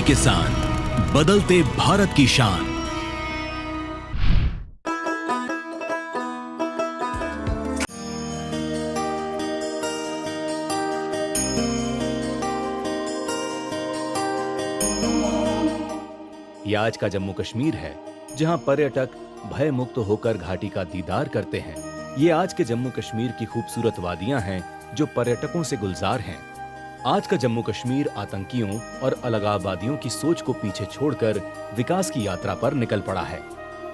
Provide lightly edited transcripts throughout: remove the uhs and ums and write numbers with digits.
किसान, बदलते भारत की शान। ये आज का जम्मू कश्मीर है, जहां पर्यटक भय मुक्त होकर घाटी का दीदार करते हैं। ये आज के जम्मू कश्मीर की खूबसूरत वादियां हैं, जो पर्यटकों से गुलजार हैं। आज का जम्मू कश्मीर आतंकियों और अलगाववादियों की सोच को पीछे छोड़कर विकास की यात्रा पर निकल पड़ा है।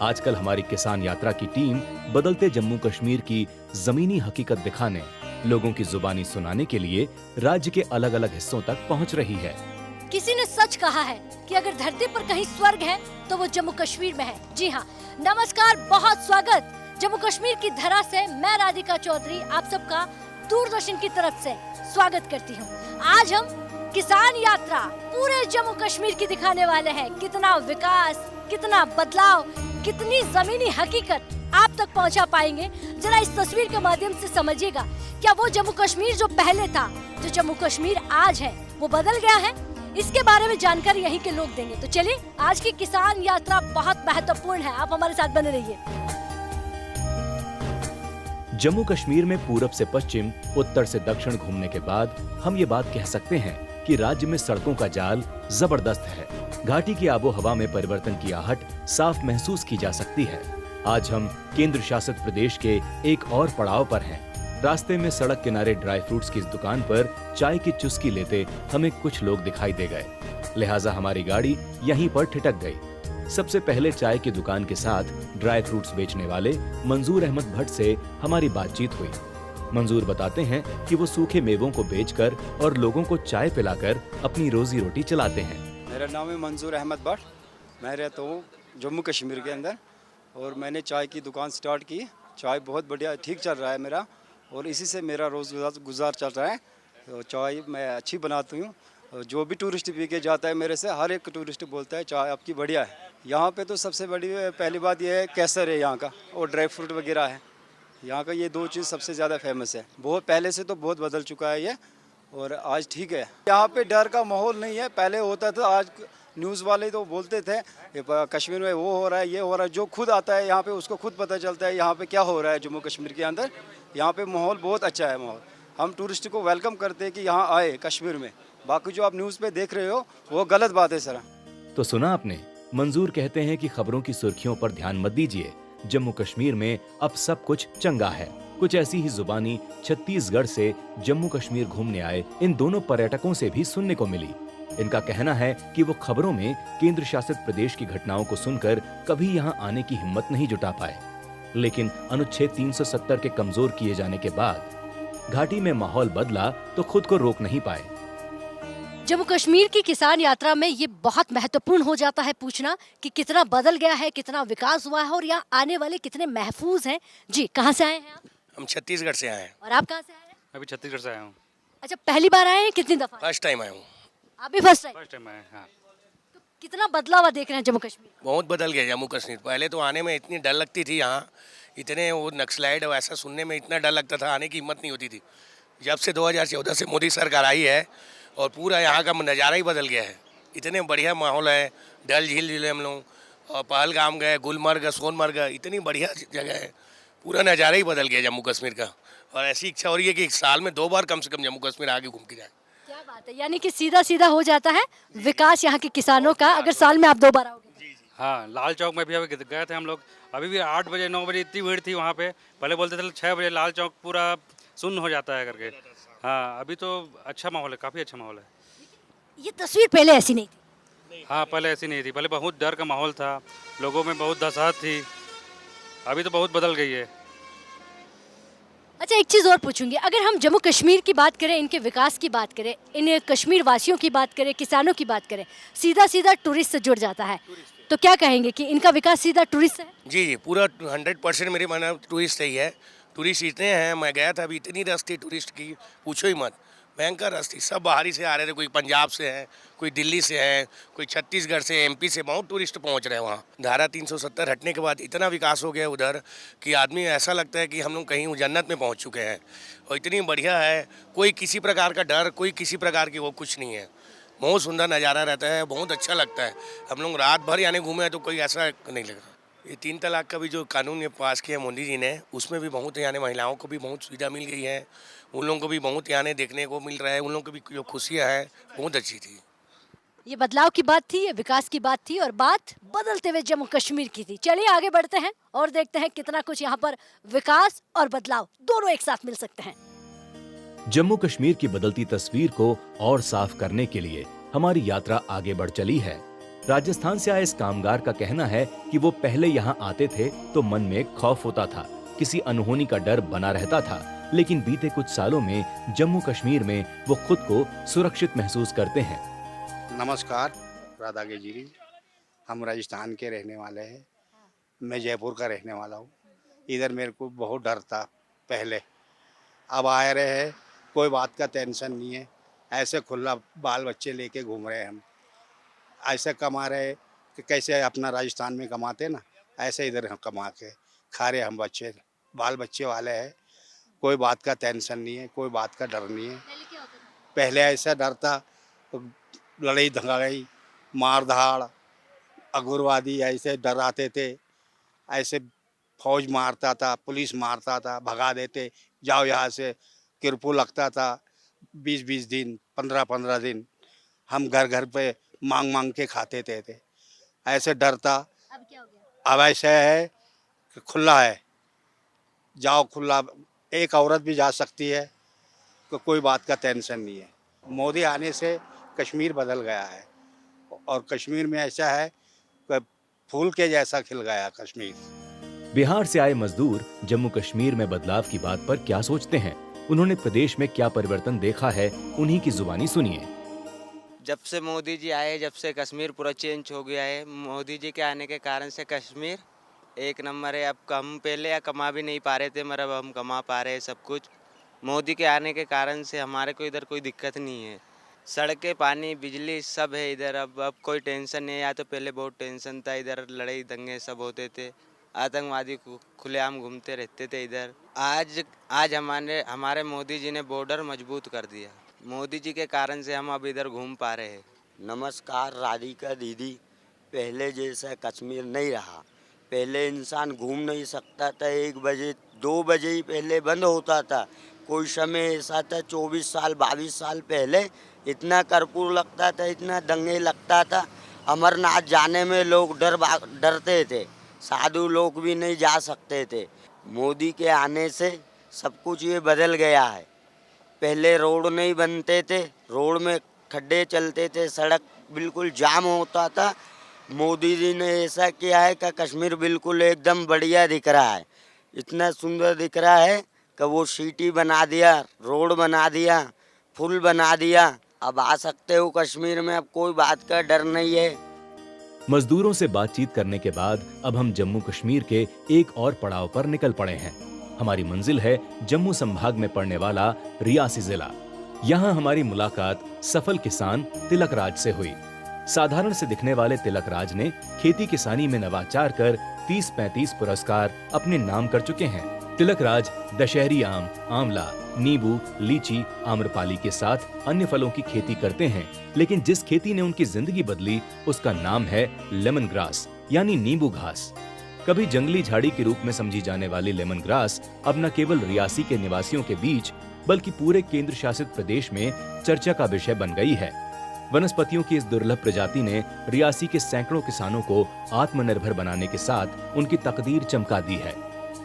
आजकल हमारी किसान यात्रा की टीम बदलते जम्मू कश्मीर की जमीनी हकीकत दिखाने, लोगों की जुबानी सुनाने के लिए राज्य के अलग अलग हिस्सों तक पहुंच रही है। किसी ने सच कहा है कि अगर धरती पर कहीं स्वर्ग है तो वो जम्मू कश्मीर में है। जी हाँ, नमस्कार, बहुत स्वागत। जम्मू कश्मीर की धरा से मैं राधिका चौधरी आप सबका दूरदर्शन की तरफ से स्वागत करती हूँ। आज हम किसान यात्रा पूरे जम्मू कश्मीर की दिखाने वाले हैं। कितना विकास, कितना बदलाव, कितनी जमीनी हकीकत आप तक पहुँचा पाएंगे। जरा इस तस्वीर के माध्यम से समझिएगा, क्या वो जम्मू कश्मीर जो पहले था, जो जम्मू कश्मीर आज है, वो बदल गया है? इसके बारे में जानकारी यहीं के लोग देंगे। तो चलिए, आज की किसान यात्रा बहुत महत्वपूर्ण है, आप हमारे साथ बने रहिए। जम्मू कश्मीर में पूरब से पश्चिम, उत्तर से दक्षिण घूमने के बाद हम ये बात कह सकते हैं कि राज्य में सड़कों का जाल जबरदस्त है। घाटी की आबो हवा में परिवर्तन की आहट साफ महसूस की जा सकती है। आज हम केंद्र शासित प्रदेश के एक और पड़ाव पर हैं। रास्ते में सड़क किनारे ड्राई फ्रूट्स की दुकान पर चाय की चुस्की लेते हमें कुछ लोग दिखाई दे गए, लिहाजा हमारी गाड़ी यहीं पर ठिठक गई। सबसे पहले चाय की दुकान के साथ ड्राई फ्रूट्स बेचने वाले मंजूर अहमद भट्ट से हमारी बातचीत हुई। मंजूर बताते हैं कि वो सूखे मेवों को बेचकर और लोगों को चाय पिलाकर अपनी रोजी रोटी चलाते हैं। मेरा नाम है मंजूर अहमद भट्ट, मैं रहता हूँ जम्मू कश्मीर के अंदर और मैंने चाय की दुकान स्टार्ट की। चाय बहुत बढ़िया ठीक चल रहा है मेरा, और इसी से मेरा रोज़ गुजार चल रहा है। तो चाय मैं अच्छी बनाती हूँ। जो भी टूरिस्ट पी के जाता है मेरे से, हर एक टूरिस्ट बोलता है चाय आपकी बढ़िया है। यहाँ पे तो सबसे बड़ी पहली बात यह है, केसर है यहाँ का, और ड्राई फ्रूट वगैरह है यहाँ का। ये दो चीज़ सबसे ज़्यादा फेमस है। बहुत पहले से तो बहुत बदल चुका है ये, और आज ठीक है। यहाँ पे डर का माहौल नहीं है, पहले होता था। आज न्यूज़ वाले तो बोलते थे कश्मीर में वो हो रहा है, ये हो रहा है। जो खुद आता है यहाँ पे उसको खुद पता चलता है यहाँ पे क्या हो रहा है जम्मू कश्मीर के अंदर। यहाँ पे माहौल बहुत अच्छा है। माहौल हम टूरिस्ट को वेलकम करते हैं कि यहाँ आए कश्मीर में। बाकी जो आप न्यूज़ पे देख रहे हो वो गलत बात है सर। तो सुना आपने, मंजूर कहते हैं कि खबरों की सुर्खियों पर ध्यान मत दीजिए। जम्मू कश्मीर में अब सब कुछ चंगा है। कुछ ऐसी ही जुबानी छत्तीसगढ़ से जम्मू कश्मीर घूमने आए इन दोनों पर्यटकों से भी सुनने को मिली। इनका कहना है कि वो खबरों में केंद्र शासित प्रदेश की घटनाओं को सुनकर कभी यहाँ आने की हिम्मत नहीं जुटा पाए, लेकिन अनुच्छेद 370 के कमजोर किए जाने के बाद घाटी में माहौल बदला तो खुद को रोक नहीं पाए। जम्मू कश्मीर की किसान यात्रा में ये बहुत महत्वपूर्ण हो जाता है पूछना कि कितना बदल गया है, कितना विकास हुआ है, और यहाँ आने वाले कितने महफूज हैं। जी, कहाँ से आए हैं आप? हम छत्तीसगढ़ से आए हैं। और आप कहाँ से आए हैं? मैं भी छत्तीसगढ़ से आया हूँ। अच्छा, पहली बार आए हैं? कितनी दफा? फर्स्ट टाइम आया हूँ। आप भी फर्स्ट टाइम? फर्स्ट टाइम आए हैं, हाँ। तो कितना बदलाव देख रहे हैं जम्मू कश्मीर? बहुत बदल गया जम्मू कश्मीर। पहले तो आने में इतनी डर लगती थी, यहाँ इतने वो नक्सलाइट और ऐसा सुनने में इतना डर लगता था, आने की हिम्मत नहीं होती थी। जब से 2014 से मोदी सरकार आई है और पूरा यहाँ का नज़ारा ही बदल गया है। इतने बढ़िया माहौल है। डल झील जिले हम लोग, और पहलगाम गए, गुलमर्ग, सोनमर्ग, इतनी बढ़िया जगह है। पूरा नज़ारा ही बदल गया जम्मू कश्मीर का। और ऐसी इच्छा हो रही है कि एक साल में 2 बार कम से कम जम्मू कश्मीर आगे घूम के जाए। क्या बात है, यानी कि सीधा सीधा हो जाता है विकास यहाँ के किसानों का, अगर साल में आप 2 बार आओगे। हाँ, लाल चौक में भी अभी गए थे हम लोग। अभी भी 8 बजे 9 बजे इतनी भीड़ थी वहाँ पे। पहले बोलते थे 6 बजे लाल चौक पूरा सुन्न हो जाता है करके। हाँ, अभी तो अच्छा माहौल है, काफ़ी अच्छा माहौल है। ये तस्वीर पहले ऐसी नहीं थी। हाँ, पहले ऐसी नहीं थी। पहले बहुत डर का माहौल था, लोगों में बहुत दहशत थी। अभी तो बहुत बदल गई है। अच्छा, एक चीज़ और पूछूंगी, अगर हम जम्मू कश्मीर की बात करें, इनके विकास की बात करें, इन कश्मीर वासियों की बात करें, किसानों की बात करें, सीधा सीधा टूरिस्ट से जुड़ जाता है, तो क्या कहेंगे कि इनका विकास सीधा टूरिस्ट से है? जी जी, पूरा 100% मेरे मन टूरिस्ट सही है। टूरिस्ट इतने हैं, मैं गया था अभी, इतनी रश थी टूरिस्ट की, पूछो ही मत। भयंकर रश थी। सब बाहरी से आ रहे थे, कोई पंजाब से है, कोई दिल्ली से है, कोई छत्तीसगढ़ से, एमपी से, बहुत टूरिस्ट पहुंच रहे हैं वहाँ। धारा 370 हटने के बाद इतना विकास हो गया उधर कि आदमी ऐसा लगता है कि हम लोग कहीं जन्नत में पहुँच चुके हैं। और इतनी बढ़िया है, कोई किसी प्रकार का डर, कोई किसी प्रकार की वो कुछ नहीं है। बहुत सुंदर नज़ारा रहता है, बहुत अच्छा लगता है। हम लोग रात भर यानी घूमे तो कोई ऐसा नहीं लग रहा। ये 3 तलाक का भी जो कानून ये पास किया मोदी जी ने, उसमें भी बहुत यानी महिलाओं को भी बहुत सुविधा मिल गई है, उन लोगों को भी बहुत यानी देखने को मिल रहा है, उन लोगों को भी जो खुशियाँ हैं बहुत अच्छी थी। ये बदलाव की बात थी, ये विकास की बात थी और बात बदलते हुए जम्मू कश्मीर की थी। चलिए आगे बढ़ते हैं और देखते हैं कितना कुछ यहाँ पर विकास और बदलाव दोनों एक साथ मिल सकते हैं। जम्मू कश्मीर की बदलती तस्वीर को और साफ करने के लिए हमारी यात्रा आगे बढ़ चली है। राजस्थान से आए इस कामगार का कहना है कि वो पहले यहाँ आते थे तो मन में खौफ होता था, किसी अनहोनी का डर बना रहता था, लेकिन बीते कुछ सालों में जम्मू कश्मीर में वो खुद को सुरक्षित महसूस करते हैं। नमस्कार, राधा जी, हम राजस्थान के रहने वाले हैं। मैं जयपुर का रहने वाला हूँ। इधर मेरे को बहुत डर था पहले, अब आ रहे हैं, कोई बात का टेंशन नहीं है। ऐसे खुला बाल बच्चे लेके घूम रहे हैं हम, ऐसे कमा रहे कि कैसे अपना राजस्थान में कमाते ना, ऐसे इधर हम कमा के खा रहे हम। बच्चे बाल बच्चे वाले हैं, कोई बात का टेंशन नहीं है, कोई बात का डर नहीं है। पहले ऐसा डर था, लड़ाई धगाई, मार धाड़, उग्रवादी ऐसे डराते थे, ऐसे फौज मारता था, पुलिस मारता था, भगा देते, जाओ यहाँ से। किरपू लगता था 20-20 दिन, 15-15 दिन, हम घर घर पे मांग के खाते थे। ऐसे डर था। अब क्या हो गया? अब ऐसा है कि खुला है, जाओ खुला, एक औरत भी जा सकती है, कोई बात का टेंशन नहीं है। मोदी आने से कश्मीर बदल गया है और कश्मीर में ऐसा है कि फूल के जैसा खिल गया कश्मीर। बिहार से आए मजदूर जम्मू कश्मीर में बदलाव की बात पर क्या सोचते हैं, उन्होंने प्रदेश में क्या परिवर्तन देखा है, उन्हीं की जुबानी सुनिए। जब से मोदी जी आए, जब से कश्मीर पूरा चेंज हो गया है। मोदी जी के आने के कारण से कश्मीर एक नंबर है। अब हम पहले कमा भी नहीं पा रहे थे, मगर अब हम कमा पा रहे हैं सब कुछ। मोदी के आने के कारण से हमारे को इधर कोई दिक्कत नहीं है। सड़कें, पानी, बिजली सब है इधर। अब कोई टेंशन नहीं है। या तो पहले बहुत टेंशन था, इधर लड़ाई दंगे सब होते थे, आतंकवादी खुलेआम घूमते रहते थे इधर। आज हमारे मोदी जी ने बॉर्डर मजबूत कर दिया। मोदी जी के कारण से हम अब इधर घूम पा रहे हैं। नमस्कार राधिका दीदी, पहले जैसा कश्मीर नहीं रहा। पहले इंसान घूम नहीं सकता था, 1 बजे 2 बजे ही पहले बंद होता था। कोई समय ऐसा था 24 साल 22 साल पहले इतना कर्फ्यू लगता था, इतना दंगे लगता था, अमरनाथ जाने में लोग डरते थे, साधु लोग भी नहीं जा सकते थे। मोदी के आने से सब कुछ ये बदल गया है। पहले रोड नहीं बनते थे, रोड में खड्डे चलते थे, सड़क बिल्कुल जाम होता था। मोदी जी ने ऐसा किया है कि कश्मीर बिल्कुल एकदम बढ़िया दिख रहा है, इतना सुंदर दिख रहा है कि वो सिटी बना दिया, रोड बना दिया, पुल बना दिया। अब आ सकते हो कश्मीर में, अब कोई बात का डर नहीं है। मजदूरों से बातचीत करने के बाद अब हम जम्मू कश्मीर के एक और पड़ाव पर निकल पड़े हैं। हमारी मंजिल है जम्मू संभाग में पड़ने वाला रियासी जिला। यहाँ हमारी मुलाकात सफल किसान तिलक राज से हुई। साधारण से दिखने वाले तिलक राज ने खेती किसानी में नवाचार कर 30-35 पुरस्कार अपने नाम कर चुके हैं। तिलक राज दशहरी आम, आंवला, नींबू, लीची, आम्रपाली के साथ अन्य फलों की खेती करते हैं, लेकिन जिस खेती ने उनकी जिंदगी बदली उसका नाम है लेमन ग्रास यानी नींबू घास। कभी जंगली झाड़ी के रूप में समझी जाने वाली लेमन ग्रास अब न केवल रियासी के निवासियों के बीच बल्कि पूरे केंद्र शासित प्रदेश में चर्चा का विषय बन गई है। वनस्पतियों की इस दुर्लभ प्रजाति ने रियासी के सैकड़ों किसानों को आत्मनिर्भर बनाने के साथ उनकी तकदीर चमका दी है।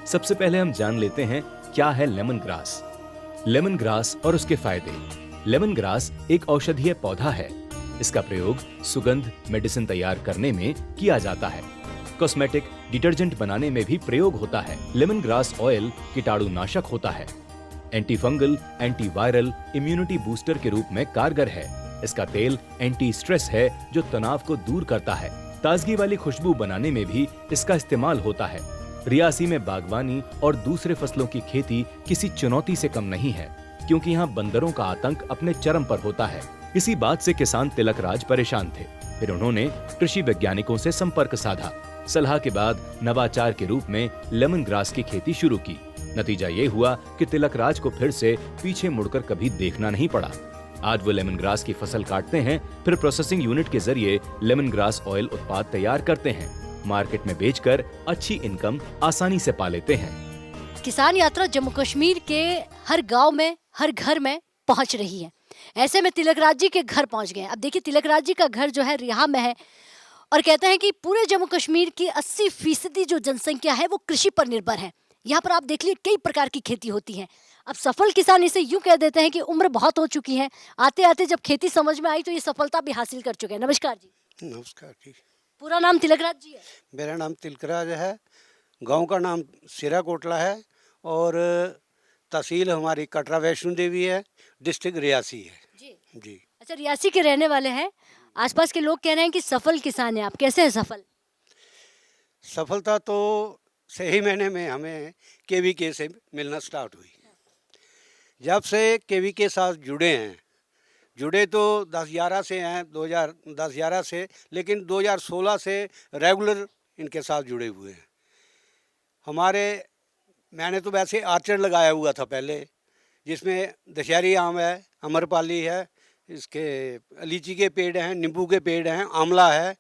सबसे पहले हम जान लेते हैं क्या है लेमन ग्रास। लेमन ग्रास और उसके फायदे। लेमन ग्रास एक औषधीय पौधा है। इसका प्रयोग सुगंध, मेडिसिन तैयार करने में किया जाता है। कॉस्मेटिक, डिटर्जेंट बनाने में भी प्रयोग होता है। लेमन ग्रास ऑयल कीटाणुनाशक होता है। Anti fungal, anti viral, immunity booster के रूप में कारगर है। इसका तेल एंटी स्ट्रेस है जो तनाव को दूर करता है। ताजगी वाली खुशबू बनाने में भी इसका इस्तेमाल होता है। रियासी में बागवानी और दूसरे फसलों की खेती किसी चुनौती से कम नहीं है, क्योंकि यहाँ बंदरों का आतंक अपने चरम पर होता है। इसी बात से किसान तिलक राज परेशान थे। फिर उन्होंने कृषि वैज्ञानिकों से संपर्क साधा। सलाह के बाद नवाचार के रूप में लेमन ग्रास की खेती शुरू की। नतीजा ये हुआ कि तिलक राज को फिर से पीछे मुड़कर कभी देखना नहीं पड़ा। आज वो लेमन ग्रास की फसल काटते हैं, फिर प्रोसेसिंग यूनिट के जरिए लेमन ग्रास ऑयल उत्पाद तैयार करते हैं। मार्केट में बेचकर अच्छी इनकम आसानी से पा लेते हैं। किसान यात्रा जम्मू कश्मीर के हर गांव में, हर घर में पहुंच रही है। ऐसे में तिलकराज जी के घर पहुंच गए। अब देखिए, तिलकराज जी का घर जो है रिहा में है और कहते हैं कि पूरे जम्मू कश्मीर की 80% जो जनसंख्या है वो कृषि पर निर्भर है। यहाँ पर आप देख लीजिए कई प्रकार की खेती होती है। अब सफल किसान इसे यूं कह देते हैं कि उम्र बहुत हो चुकी है, आते आते जब खेती समझ में आई तो ये सफलता भी हासिल कर चुके हैं। नमस्कार जी। नमस्कार जी। पूरा नाम तिलकराज जी है? मेरा नाम तिलकराज है, गांव का नाम सिरा कोटला है और तहसील हमारी कटरा वैष्णो देवी है, डिस्ट्रिक्ट रियासी है जी। जी। अच्छा, रियासी के रहने वाले हैं। आसपास के लोग कह रहे हैं कि सफल किसान है आप, कैसे है सफल? सफलता तो सही महीने में हमें केवीके से मिलना स्टार्ट हुई। जब से केवी के साथ जुड़े तो 10-11 से हैं, 2010-11 से, लेकिन 2016 से रेगुलर इनके साथ जुड़े हुए हैं। मैंने तो वैसे आर्चर लगाया हुआ था पहले, जिसमें दशहरी आम है, अमरपाली है, इसके लीची के पेड़ हैं, नींबू के पेड़ हैं, आंवला है।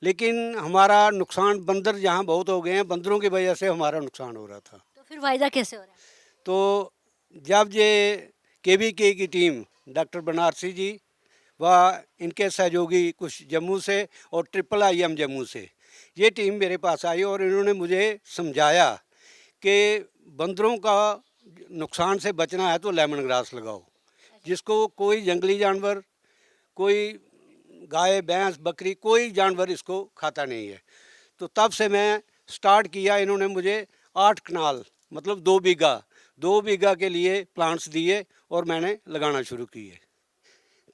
लेकिन हमारा नुकसान बंदर जहाँ बहुत हो गए हैं, बंदरों की वजह से हमारा नुकसान हो रहा था। तो फिर फायदा कैसे हो रहा है? तो जब ये केवीके की टीम डॉक्टर बनारसी जी व इनके सहयोगी कुछ जम्मू से और IIIM जम्मू से ये टीम मेरे पास आई और इन्होंने मुझे समझाया कि बंदरों का नुकसान से बचना है तो लेमन ग्रास लगाओ, जिसको कोई जंगली जानवर, कोई गाय भैंस बकरी, कोई जानवर इसको खाता नहीं है। तो तब से मैं स्टार्ट किया। इन्होंने मुझे 8 कनाल मतलब 2 बीघा के लिए प्लांट्स दिए और मैंने लगाना शुरू किए।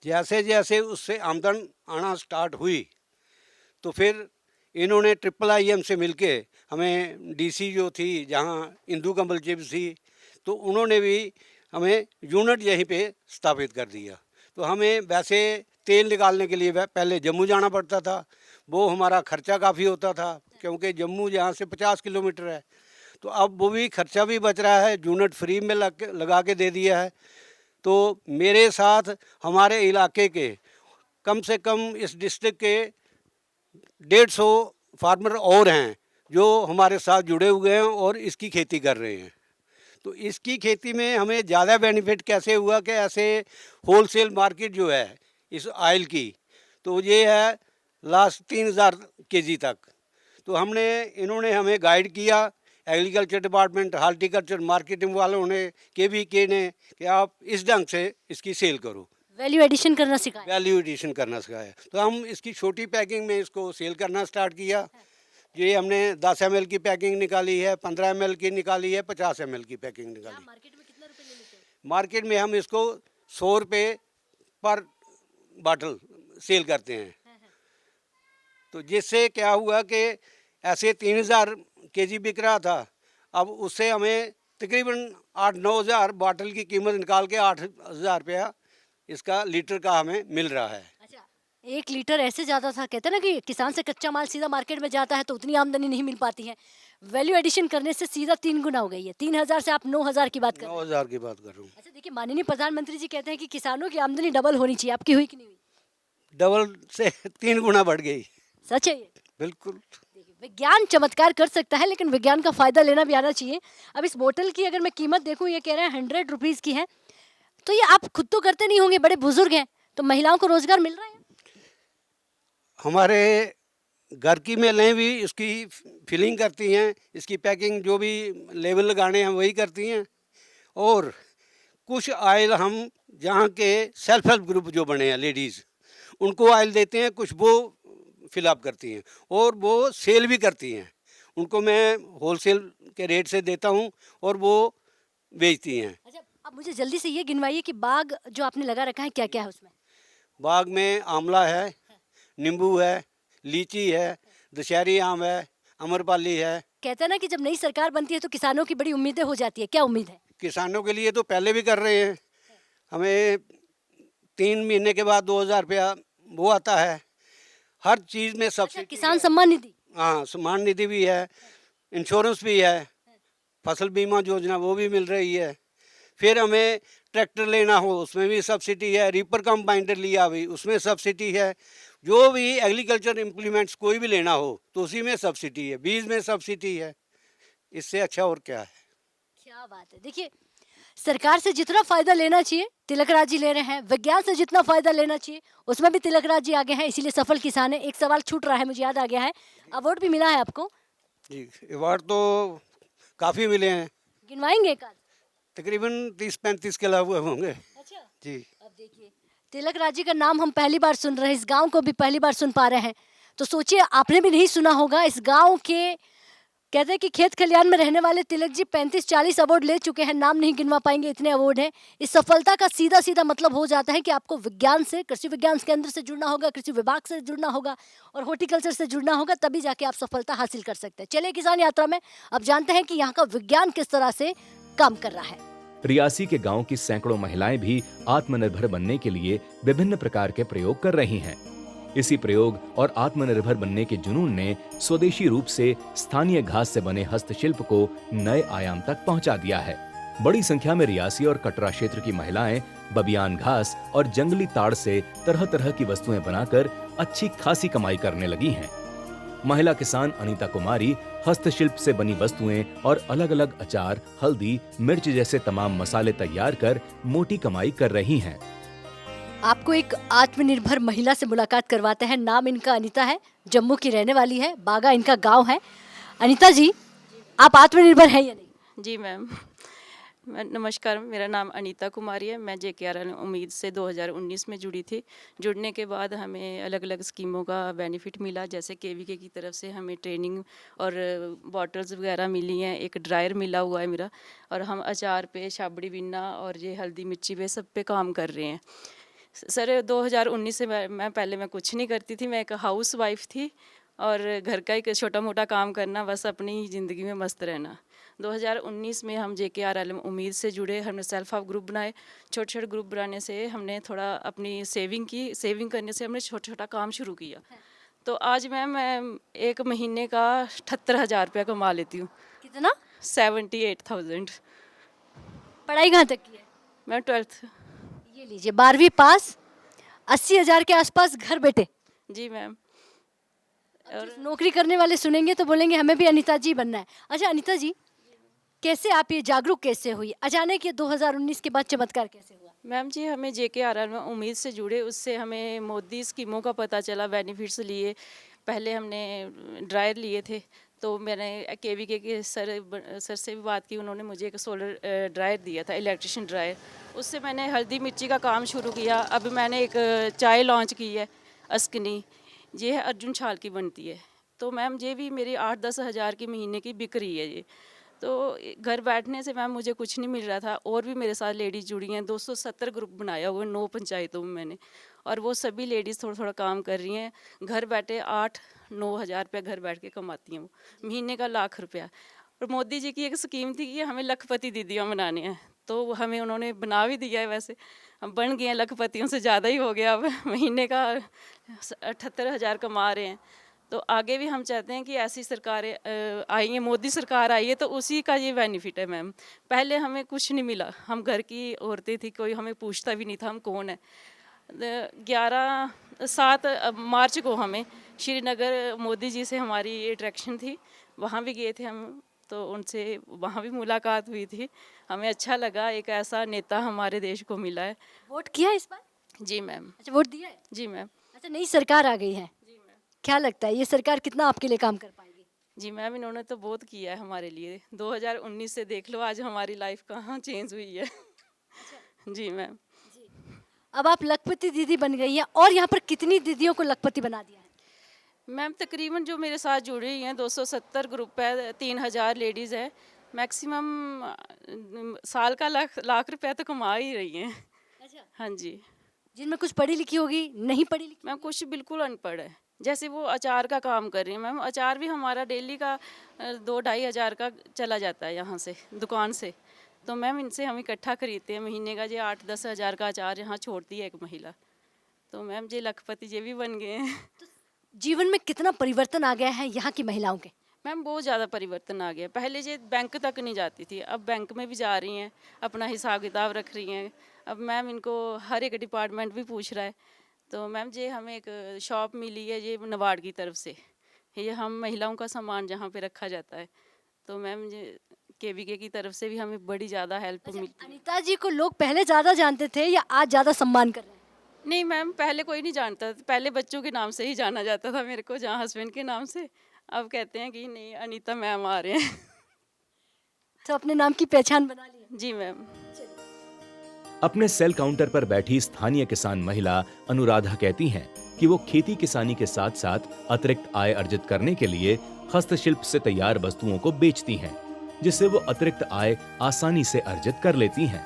जैसे जैसे उससे आमदन आना स्टार्ट हुई तो फिर इन्होंने IIIM से मिलके हमें DC जो थी जहाँ इंदू कंबल चिप्स थी, तो उन्होंने भी हमें यूनिट यहीं पे स्थापित कर दिया। तो हमें वैसे तेल निकालने के लिए पहले जम्मू जाना पड़ता था, वो हमारा खर्चा काफ़ी होता था क्योंकि जम्मू यहाँ से 50 किलोमीटर है। तो अब वो भी खर्चा भी बच रहा है, यूनिट फ्री में लगा के दे दिया है। तो मेरे साथ हमारे इलाके के कम से कम इस डिस्ट्रिक्ट के 150 फार्मर और हैं जो हमारे साथ जुड़े हुए हैं और इसकी खेती कर रहे हैं। तो इसकी खेती में हमें ज़्यादा बेनिफिट कैसे हुआ कि ऐसे होलसेल मार्केट जो है इस ऑयल की, तो ये है लास्ट 3000 kg तक। तो इन्होंने हमें गाइड किया, एग्रीकल्चर डिपार्टमेंट, हार्टिकल्चर मार्केटिंग वालों ने, केवीके ने, कि आप इस ढंग से इसकी सेल करो। वैल्यू एडिशन करना सिखाया। तो हम इसकी छोटी पैकिंग में इसको सेल करना स्टार्ट किया। ये हमने 10 ml की पैकिंग निकाली है, 15 ml की निकाली है, 50 ml की पैकिंग निकाली। मार्केट में कितना रुपए ले लेते हैं? मार्केट में हम इसको 100 रुपये पर बॉटल सेल करते हैं। तो जिससे क्या हुआ कि ऐसे 3000 kg बिक रहा था, अब उससे हमें तकरीबन 8-9 हज़ार बॉटल की कीमत निकाल के 8,000 रुपया इसका लीटर का हमें मिल रहा है। अच्छा, 1 लीटर ऐसे ज़्यादा था। कहते हैं ना कि किसान से कच्चा माल सीधा मार्केट में जाता है तो उतनी आमदनी नहीं मिल पाती है। वैल्यू एडिशन करने से सीधा 3 गुना हो गई है। 3000 से आप 9000 की बात कर रहे हैं। 9000 की बात कर रहा हूँ। अच्छा, देखिए, माननीय प्रधानमंत्री जी कहते हैं कि किसानों की आमदनी डबल होनी चाहिए। आपकी हुई कि नहीं हुई? डबल से 3 गुना बढ़ गई। सच है ये? बिल्कुल। देखिए, विज्ञान चमत्कार कर सकता है, लेकिन विज्ञान का फायदा लेना भी आना चाहिए। अब इस बोतल की अगर मैं कीमत देखूं, ये कह रहे हैं 100 रुपीज़ की है। तो ये आप खुद तो करते नहीं होंगे, बड़े बुजुर्ग हैं, तो महिलाओं को रोजगार मिल रहा है? हमारे घर की महिलाएं भी इसकी फिलिंग करती हैं, इसकी पैकिंग जो भी लेबल लगाने हैं वही करती हैं। और कुछ आयल हम जहाँ के सेल्फ हेल्प ग्रुप जो बने हैं लेडीज़, उनको आयल देते हैं, कुछ वो फिलअप करती हैं और वो सेल भी करती हैं। उनको मैं होलसेल के रेट से देता हूँ और वो बेचती हैं। अच्छा, अब मुझे जल्दी से ये गिनवाइए कि बाग जो आपने लगा रखा है क्या क्या है उसमें? बाग में आंवला है, नींबू है, लीची है, दशहरी आम है, अमरपाली है। कहते हैं ना कि जब नई सरकार बनती है तो किसानों की बड़ी उम्मीदें हो जाती है। क्या उम्मीद है? किसानों के लिए तो पहले भी कर रहे हैं। हमें 3 महीने के बाद 2000 रुपया वो आता है। हर चीज़ में सब्सिडी। अच्छा, किसान सम्मान निधि? हाँ, सम्मान निधि भी है, इंश्योरेंस भी है, फसल बीमा योजना वो भी मिल रही है। फिर हमें ट्रैक्टर लेना हो उसमें भी सब्सिडी है, रीपर कंबाइंडर लिया भी उसमें सब्सिडी है, जो भी एग्रीकल्चर इम्प्लीमेंट्स कोई भी लेना हो तो उसी में सब्सिडी है, बीज में सब्सिडी है। इससे अच्छा और क्या है। क्या बात है। देखिए, सरकार से जितना फायदा लेना चाहिए तिलकराज जी ले रहे हैं, विज्ञान से जितना फायदा लेना चाहिए उसमें भी तिलकराज जी आगे हैं, इसीलिए सफल किसान है। एक सवाल छूट रहा है, मुझे याद आ गया है, अवार्ड भी मिला है आपको, जी अवार्ड तो काफ़ी मिले हैं, गिनवाएंगे एक आध? तकरीबन 30-35 के अलावा होंगे। अच्छा, जी अब देखिए, तिलकराज जी का नाम हम पहली बार सुन रहे हैं, इस गांव को भी पहली बार सुन पा रहे हैं, तो सोचिए आपने भी नहीं सुना होगा। इस गांव के कहते हैं कि खेत खलियान में रहने वाले तिलक जी 35-40 अवार्ड ले चुके हैं, नाम नहीं गिनवा पाएंगे, इतने अवार्ड हैं। इस सफलता का सीधा सीधा मतलब हो जाता है कि आपको विज्ञान से, कृषि विज्ञान केंद्र से जुड़ना होगा, कृषि विभाग से जुड़ना होगा और हॉर्टिकल्चर से जुड़ना होगा, तभी जाके आप सफलता हासिल कर सकते हैं। चलिए किसान यात्रा में अब जानते हैं कि यहाँ का विज्ञान किस तरह से काम कर रहा है। रियासी के गांव की सैकड़ों महिलाएं भी आत्मनिर्भर बनने के लिए विभिन्न प्रकार के प्रयोग कर रही हैं। इसी प्रयोग और आत्मनिर्भर बनने के जुनून ने स्वदेशी रूप से स्थानीय घास से बने हस्तशिल्प को नए आयाम तक पहुंचा दिया है। बड़ी संख्या में रियासी और कटरा क्षेत्र की महिलाएं बबियान घास और जंगली ताड़ से तरह तरह की वस्तुएं बनाकर अच्छी खासी कमाई करने लगी हैं। महिला किसान अनीता कुमारी हस्तशिल्प से बनी वस्तुएं और अलग अलग अचार, हल्दी, मिर्च जैसे तमाम मसाले तैयार कर मोटी कमाई कर रही हैं। आपको एक आत्मनिर्भर महिला से मुलाकात करवाते हैं। नाम इनका अनीता है, जम्मू की रहने वाली है, बागा इनका गांव है। अनीता जी, आप आत्मनिर्भर हैं या नहीं? जी मैम, नमस्कार, मेरा नाम अनीता कुमारी है। मैं JKR उम्मीद से 2019 में जुड़ी थी। जुड़ने के बाद हमें अलग अलग स्कीमों का बेनिफिट मिला, जैसे KVK की तरफ से हमें ट्रेनिंग और बॉटल्स वगैरह मिली हैं, एक ड्रायर मिला हुआ है मेरा, और हम अचार पे, छाबड़ी बिन्ना और ये हल्दी मिर्ची पे सब पे काम कर रहे हैं। सर 2019 से मैं पहले मैं कुछ नहीं करती थी, मैं एक हाउस वाइफ थी और घर का एक छोटा मोटा काम करना, बस अपनी ज़िंदगी में मस्त रहना। 2019 में हम JKR उम्मीद से जुड़े, हमने सेल्फ हेल्प ग्रुप बनाए। छोटे छोटे ग्रुप बनाने से हमने थोड़ा अपनी सेविंग की, सेविंग करने से हमने छोटा छोटा काम शुरू किया। तो आज मैं एक महीने का 78,000 रुपया कमा लेती हूँ। कितना? 78,000। पढ़ाई कहाँ तक की है? मैं 12th। ये लीजिए, 12वीं पास, 80,000 के आसपास घर बैठे। जी मैम। और नौकरी करने वाले सुनेंगे तो बोलेंगे हमें भी अनीता जी बनना है। अच्छा अनीता जी, कैसे आप ये जागरूक कैसे हुई? अचानक ये 2019 के बाद चमत्कार कैसे हुआ? मैम जी, हमें JKR में उम्मीद से जुड़े, उससे हमें मोदी स्कीमों का पता चला, बेनिफिट्स लिए। पहले हमने ड्रायर लिए थे, तो मैंने KVK के सर से भी बात की, उन्होंने मुझे एक सोलर ड्रायर दिया था, इलेक्ट्रिशियन ड्रायर। उससे मैंने हल्दी मिर्ची का काम शुरू किया। अब मैंने एक चाय लॉन्च की है, अस्कनी, ये है अर्जुन छाल की बनती है। तो मैम ये भी मेरी 8-10 हज़ार की महीने की बिक रही है ये। तो घर बैठने से मैम मुझे कुछ नहीं मिल रहा था, और भी मेरे साथ लेडीज़ जुड़ी हैं। 270 ग्रुप बनाया हुआ है 9 पंचायतों में मैंने, और वो सभी लेडीज़ थोड़ा थोड़ा काम कर रही हैं। घर बैठे 8-9 हज़ार रुपया घर बैठ के कमाती हैं वो, महीने का लाख रुपया। और मोदी जी की एक स्कीम थी कि हमें लखपति दीदियाँ बनाने हैं, तो हमें उन्होंने बना भी दिया है। वैसे हम बन गए हैं, लखपतियों से ज़्यादा ही हो गया। अब महीने का 78,000 कमा रहे हैं। तो आगे भी हम चाहते हैं कि ऐसी सरकारें आई हैं, मोदी सरकार आई है तो उसी का ये बेनिफिट है मैम। पहले हमें कुछ नहीं मिला, हम घर की औरतें थी, कोई हमें पूछता भी नहीं था हम कौन है। 7 मार्च को हमें श्रीनगर मोदी जी से हमारी अट्रैक्शन थी, वहाँ भी गए थे हम, तो उनसे वहाँ भी मुलाकात हुई थी। हमें अच्छा लगा, एक ऐसा नेता हमारे देश को मिला है। वोट किया इस बार? जी मैम। अच्छा, वोट दिया है? जी मैम। अच्छा, नई सरकार आ गई है, क्या लगता है ये सरकार कितना आपके लिए काम कर पाएगी? जी मैम, इन्होंने तो बहुत किया है हमारे लिए। 2019 से देख लो आज हमारी लाइफ कहाँ चेंज हुई है। जी मैम। अब आप लखपति दीदी बन गई हैं, और यहाँ पर कितनी दीदियों को लखपति बना दिया है? मैम तकरीबन जो मेरे साथ जुड़ी हुई हैं 270 ग्रुप है, 3,000 लेडीज़ है। मैक्सिमम साल का लाख रुपया तो कमा ही रही हैं। अच्छा। हाँ जी। जिनमें कुछ पढ़ी लिखी होगी, नहीं पढ़ी लिखी? मैम कुछ बिल्कुल अनपढ़ है, जैसे वो अचार का काम कर रही हैं। मैम अचार भी हमारा डेली का 2-2.5 हज़ार का चला जाता है यहाँ से दुकान से। तो मैम इनसे हम इकट्ठा खरीदते हैं, महीने का ये 8-10 हज़ार का अचार यहाँ छोड़ती है एक महिला। तो मैम ये लखपति ये भी बन गए हैं। जीवन में कितना परिवर्तन आ गया है यहाँ की महिलाओं के? मैम बहुत ज़्यादा परिवर्तन आ गया। पहले जे बैंक तक नहीं जाती थी, अब बैंक में भी जा रही हैं, अपना हिसाब किताब रख रही हैं। अब मैम इनको हर एक डिपार्टमेंट भी पूछ रहा है। तो मैम जे हमें एक शॉप मिली है ये नबार्ड की तरफ से, ये हम महिलाओं का सामान जहाँ पे रखा जाता है। तो मैम ये केवीके की तरफ से भी हमें बड़ी ज़्यादा हेल्प मिलती है। अनीता जी को लोग पहले ज़्यादा जानते थे या आज ज़्यादा सम्मान कर रहे हैं? नहीं मैम, पहले कोई नहीं जानता था, पहले बच्चों के नाम से ही जाना जाता था मेरे को, जहाँ हस्बैंड के नाम से। अब कहते हैं कि नहीं अनीता मैम आ रहे हैं। तो अपने नाम की पहचान बना ली है। जी मैम। अपने सेल काउंटर पर बैठी स्थानीय किसान महिला अनुराधा कहती हैं कि वो खेती किसानी के साथ साथ अतिरिक्त आय अर्जित करने के लिए हस्तशिल्प से तैयार वस्तुओं को बेचती हैं, जिससे वो अतिरिक्त आय आसानी से अर्जित कर लेती हैं।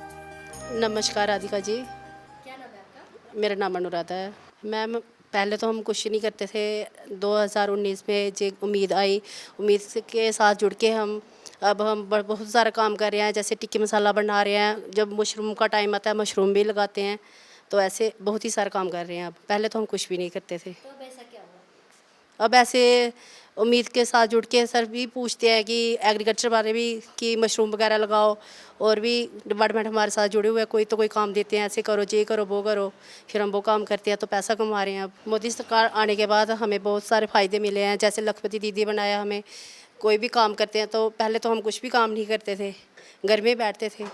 नमस्कार राधिका जी। क्या नाम है आपका? मेरा नाम अनुराधा है। मैम पहले तो हम कुछ नहीं करते थे। 2019 में जो उम्मीद आई, उम्मीद के साथ जुड़ के हम बहुत सारा काम कर रहे हैं। जैसे टिक्की मसाला बना रहे हैं, जब मशरूम का टाइम आता है मशरूम भी लगाते हैं। तो ऐसे बहुत ही सारा काम कर रहे हैं। अब पहले तो हम कुछ भी नहीं करते थे। तो अब ऐसा क्या हुआ? अब ऐसे उम्मीद के साथ जुड़ के सर भी पूछते हैं कि एग्रीकल्चर वाले भी कि मशरूम वगैरह लगाओ, और भी डिपार्टमेंट हमारे साथ जुड़े हुए हैं। कोई तो कोई काम देते हैं, ऐसे करो, ये करो, वो करो, फिर हम वो काम करते हैं तो पैसा कमा रहे हैं। अब मोदी सरकार आने के बाद हमें बहुत सारे फ़ायदे मिले हैं। जैसे लखपति दीदी बनाया हमें, कोई भी काम करते हैं तो पहले तो हम कुछ भी काम नहीं करते थे, घर में बैठते थे।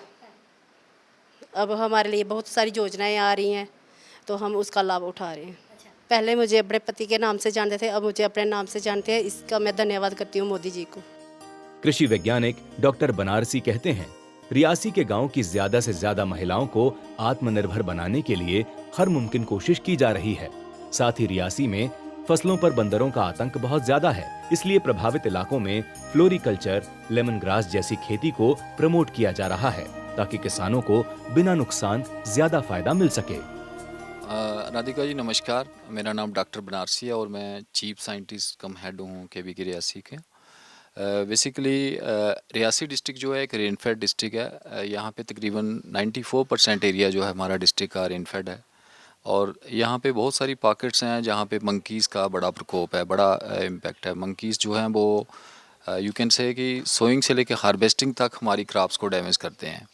अब हमारे लिए बहुत सारी योजनाएँ आ रही हैं तो हम उसका लाभ उठा रहे हैं। पहले मुझे अपने पति के नाम से जानते थे, अब मुझे अपने नाम से जानते हैं। इसका मैं धन्यवाद करती हूँ मोदी जी को। कृषि वैज्ञानिक डॉक्टर बनारसी कहते हैं, रियासी के गांव की ज्यादा से ज्यादा महिलाओं को आत्मनिर्भर बनाने के लिए हर मुमकिन कोशिश की जा रही है। साथ ही रियासी में फसलों पर बंदरों का आतंक बहुत ज्यादा है, इसलिए प्रभावित इलाकों में फ्लोरिकल्चर, लेमन ग्रास जैसी खेती को प्रमोट किया जा रहा है, ताकि किसानों को बिना नुकसान ज्यादा फायदा मिल सके। राधिका जी नमस्कार, मेरा नाम डॉक्टर बनारसी है और मैं चीफ साइंटिस्ट कम हेड हूँ केवीके रियासी के। बेसिकली रियासी डिस्ट्रिक्ट जो है एक रेनफेड डिस्ट्रिक्ट है। यहाँ पे तकरीबन 94% एरिया जो है हमारा डिस्ट्रिक्ट का रेनफेड है, और यहाँ पे बहुत सारी पॉकेट्स हैं जहाँ पे मंकीज़ का बड़ा प्रकोप है, बड़ा इम्पैक्ट है। मंकीज़ जो हैं वो यू कैन से कि सोइंग से लेकर हार्वेस्टिंग तक हमारी क्रॉप्स को डैमेज करते हैं।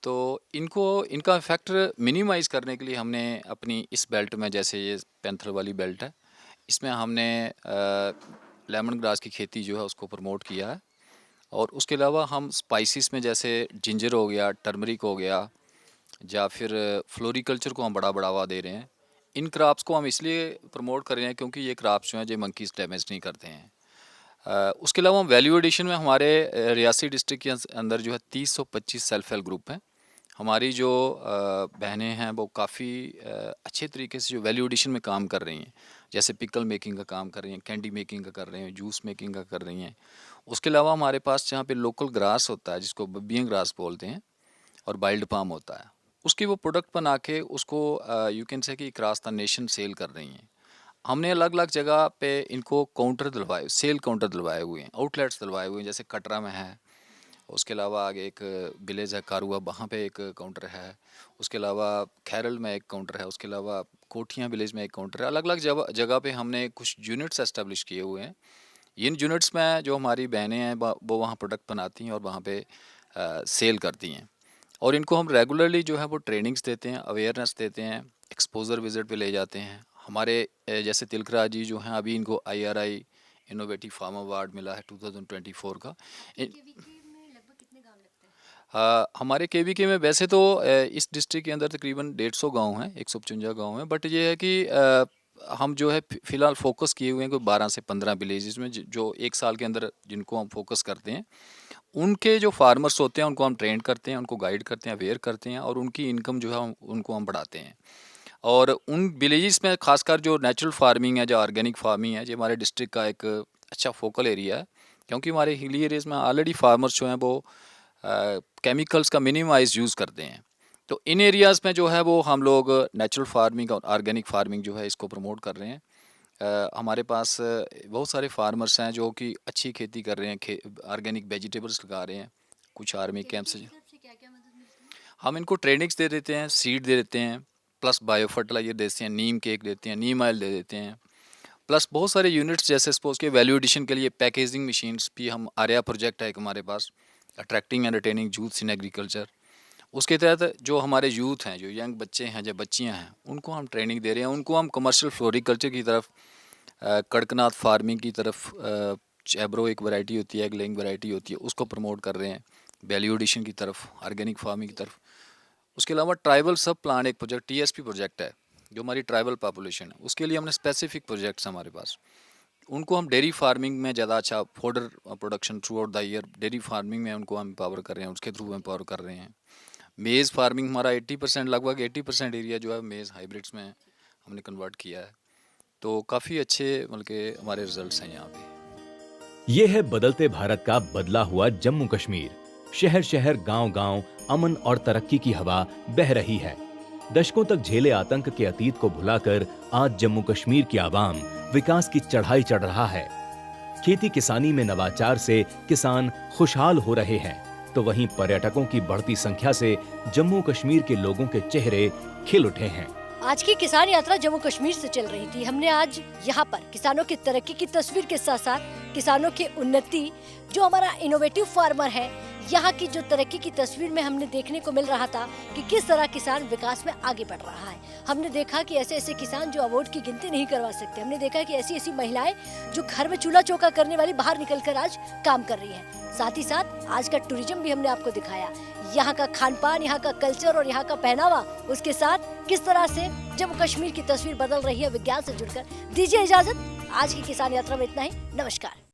तो इनका इफेक्ट मिनिमाइज़ करने के लिए हमने अपनी इस बेल्ट में, जैसे ये पैंथर वाली बेल्ट है, इसमें हमने लेमन ग्रास की खेती जो है उसको प्रमोट किया है। और उसके अलावा हम स्पाइसेस में जैसे जिंजर हो गया, टर्मरिक हो गया, या फिर फ्लोरिकल्चर को हम बड़ा बढ़ावा दे रहे हैं। इन क्रॉप्स को हम इसलिए प्रमोट कर रहे हैं क्योंकि ये क्रॉप्स जो हैं जो मंकीज़ डैमेज नहीं करते हैं। उसके अलावा हम वैल्यू एडिशन में हमारे रियासी डिस्ट्रिक्ट के अंदर जो है 30-25 सेल्फ हेल्प ग्रुप हैं। हमारी जो बहनें हैं वो काफ़ी अच्छे तरीके से जो वैल्यू एडिशन में काम कर रही हैं, जैसे पिकल मेकिंग का काम कर रही हैं, कैंडी मेकिंग का कर रही हैं, जूस मेकिंग का कर रही हैं। उसके अलावा हमारे पास जहाँ पे लोकल ग्रास होता है जिसको बबियन ग्रास बोलते हैं, और वाइल्ड पाम होता है, उसकी वो प्रोडक्ट बना के उसको यू कैन से कि क्रॉस द नेशन सेल कर रही हैं। हमने अलग अलग जगह पे इनको काउंटर दिलवाए, सेल काउंटर दिलवाए हुए हैं, आउटलेट्स दिलवाए हुए हैं, जैसे कटरा में है। उसके अलावा आगे एक विलेज है कारुआ, वहाँ पे एक काउंटर है। उसके अलावा खैरल में एक काउंटर है। उसके अलावा कोठियाँ विलेज में एक काउंटर है। अलग अलग जगह पे हमने कुछ यूनिट्स एस्टेब्लिश किए हुए हैं। इन यूनिट्स में जो हमारी बहनें हैं वो वहाँ प्रोडक्ट बनाती हैं और वहाँ पे सेल करती हैं। और इनको हम रेगुलरली जो है वो ट्रेनिंग्स देते हैं, अवेयरनेस देते हैं, एक्सपोजर विजिट पे ले जाते हैं। हमारे जैसे तिलकराज जी जो हैं, अभी इनको IRI इनोवेटिव फार्म अवार्ड मिला है 2024 का। हमारे केवीके में वैसे तो इस डिस्ट्रिक्ट के अंदर तकरीबन 150 गांव हैं, 155 गांव हैं, बट ये है कि हम जो है फ़िलहाल फोकस किए हुए हैं कोई 12 से 15 विलेजेस में, जो एक साल के अंदर जिनको हम फोकस करते हैं। उनके जो फार्मर्स होते हैं उनको हम ट्रेन करते हैं, उनको गाइड करते हैं, अवेयर करते हैं, और उनकी इनकम जो है उनको हम बढ़ाते हैं। और उन विलेजेस में खासकर जो नेचुरल फार्मिंग है, जो ऑर्गेनिक फार्मिंग है, जो हमारे डिस्ट्रिक्ट का एक अच्छा फोकल एरिया है, क्योंकि हमारे हिली एरियाज में ऑलरेडी फार्मर्स जो हैं वो केमिकल्स का मिनिमाइज यूज़ करते हैं। तो इन एरियाज़ में जो है वो हम लोग नेचुरल फार्मिंग और ऑर्गेनिक फार्मिंग जो है इसको प्रमोट कर रहे हैं। हमारे पास बहुत सारे फार्मर्स हैं जो कि अच्छी खेती कर रहे हैं, ऑर्गेनिक वेजिटेबल्स लगा रहे हैं। कुछ आर्मी कैंप से हम इनको ट्रेनिंग्स दे देते हैं, सीड दे देते हैं, प्लस बायो फर्टिलाइजर देते हैं, नीम केक देते हैं, नीम ऑयल दे देते हैं। प्लस बहुत सारे यूनिट्स जैसे सपोज के वैल्यू एडिशन के लिए पैकेजिंग मशीन्स भी हम आर्या प्रोजेक्ट है एक हमारे पास, attracting and retaining youths in agriculture. उसके तहत जो हमारे यूथ हैं, जो यंग बच्चे हैं, जो बच्चियां हैं, उनको हम ट्रेनिंग दे रहे हैं, उनको हम कमर्शियल फ्लोरिकल्चर की तरफ, कड़कनाथ फार्मिंग की तरफ, चैब्रो एक वैरायटी होती है, एक लेंग वैरायटी होती है, उसको प्रमोट कर रहे हैं, वैल्यू एडिशन की तरफ, ऑर्गेनिक फार्मिंग की तरफ। उसके अलावा ट्राइबल सब प्लान एक प्रोजेक्ट TSP प्रोजेक्ट है जो हमारी ट्राइबल पॉपुलेशन है, उसके लिए हमने स्पेसिफिक प्रोजेक्ट्स हमारे पास। उनको हम डेयरी फार्मिंग में ज़्यादा अच्छा fodder production through out the year, dairy farming में उनको हम एम्पावर कर रहे हैं, उसके थ्रू एम्पावर कर रहे हैं। मेज़ फार्मिंग हमारा 80% लगभग 80% एरिया जो है मेज़ हाइब्रिड्स में हमने कन्वर्ट किया है। तो काफ़ी अच्छे बल्कि हमारे रिजल्ट्स हैं यहाँ पे। ये है बदलते भारत का बदला हुआ जम्मू कश्मीर। शहर शहर, गांव गांव अमन और तरक्की की हवा बह रही है। दशकों तक झेले आतंक के अतीत को भुलाकर आज जम्मू कश्मीर की आवाम विकास की चढ़ाई चढ़ रहा है। खेती किसानी में नवाचार से किसान खुशहाल हो रहे हैं, तो वहीं पर्यटकों की बढ़ती संख्या से जम्मू कश्मीर के लोगों के चेहरे खिल उठे हैं। आज की किसान यात्रा जम्मू कश्मीर से चल रही थी। हमने आज यहाँ पर किसानों की तरक्की की तस्वीर के साथ साथ किसानों की उन्नति, जो हमारा इनोवेटिव फार्मर है, यहाँ की जो तरक्की की तस्वीर में हमने देखने को मिल रहा था कि किस तरह किसान विकास में आगे बढ़ रहा है। हमने देखा कि ऐसे ऐसे किसान जो अवार्ड की गिनती नहीं करवा सकते, हमने देखा कि ऐसी ऐसी महिलाएं जो घर में चूल्हा चौका करने वाली बाहर निकलकर आज काम कर रही हैं। साथ ही साथ आज का टूरिज्म भी हमने आपको दिखाया, यहाँ का खान पान, यहाँ का कल्चर और यहाँ का पहनावा, उसके साथ किस तरह से जम्मू कश्मीर की तस्वीर बदल रही है विज्ञान से जुड़कर। दीजिए इजाजत, आज की किसान यात्रा में इतना ही। नमस्कार।